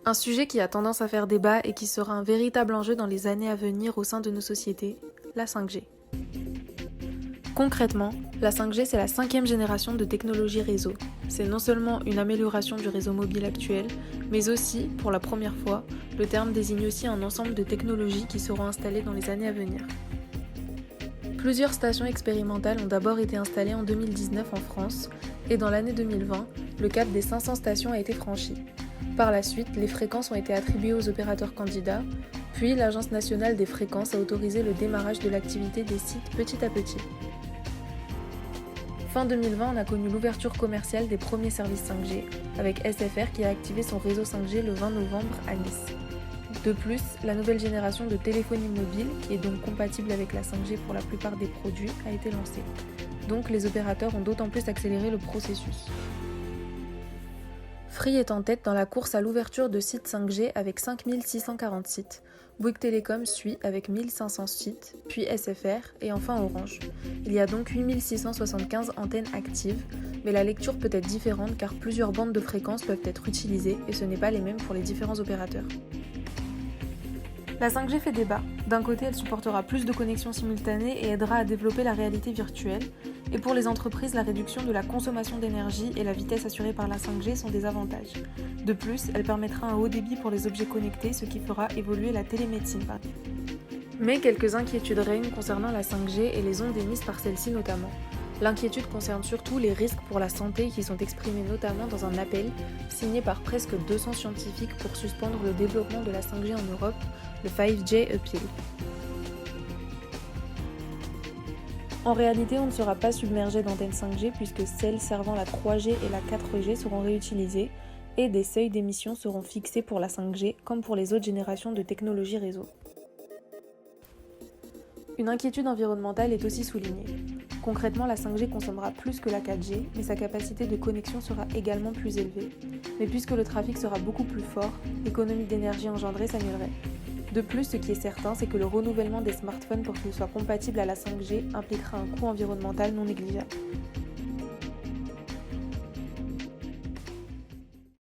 Un sujet qui a tendance à faire débat et qui sera un véritable enjeu dans les années à venir au sein de nos sociétés, la 5G. Concrètement, la 5G c'est la 5e génération de technologie réseau. C'est non seulement une amélioration du réseau mobile actuel, mais aussi, pour la première fois, le terme désigne aussi un ensemble de technologies qui seront installées dans les années à venir. Plusieurs stations expérimentales ont d'abord été installées en 2019 en France, et dans l'année 2020, le cap des 500 stations a été franchi. Par la suite, les fréquences ont été attribuées aux opérateurs candidats, puis l'Agence nationale des fréquences a autorisé le démarrage de l'activité des sites petit à petit. Fin 2020, on a connu l'ouverture commerciale des premiers services 5G, avec SFR qui a activé son réseau 5G le 20 novembre à Nice. De plus, la nouvelle génération de téléphonie mobile, qui est donc compatible avec la 5G pour la plupart des produits, a été lancée. Donc les opérateurs ont d'autant plus accéléré le processus. Free est en tête dans la course à l'ouverture de sites 5G avec 5640 sites. Bouygues Telecom suit avec 1500 sites, puis SFR et enfin Orange. Il y a donc 8675 antennes actives, mais la lecture peut être différente car plusieurs bandes de fréquences peuvent être utilisées et ce n'est pas les mêmes pour les différents opérateurs. La 5G fait débat. D'un côté, elle supportera plus de connexions simultanées et aidera à développer la réalité virtuelle. Et pour les entreprises, la réduction de la consommation d'énergie et la vitesse assurée par la 5G sont des avantages. De plus, elle permettra un haut débit pour les objets connectés, ce qui fera évoluer la télémédecine par exemple. Mais quelques inquiétudes règnent concernant la 5G et les ondes émises par celle-ci notamment. L'inquiétude concerne surtout les risques pour la santé qui sont exprimés notamment dans un appel signé par presque 200 scientifiques pour suspendre le développement de la 5G en Europe, le 5G Appeal. En réalité, on ne sera pas submergé d'antennes 5G puisque celles servant la 3G et la 4G seront réutilisées et des seuils d'émission seront fixés pour la 5G comme pour les autres générations de technologies réseau. Une inquiétude environnementale est aussi soulignée. Concrètement, la 5G consommera plus que la 4G, mais sa capacité de connexion sera également plus élevée. Mais puisque le trafic sera beaucoup plus fort, l'économie d'énergie engendrée s'annulerait. De plus, ce qui est certain, c'est que le renouvellement des smartphones pour qu'ils soient compatibles à la 5G impliquera un coût environnemental non négligeable.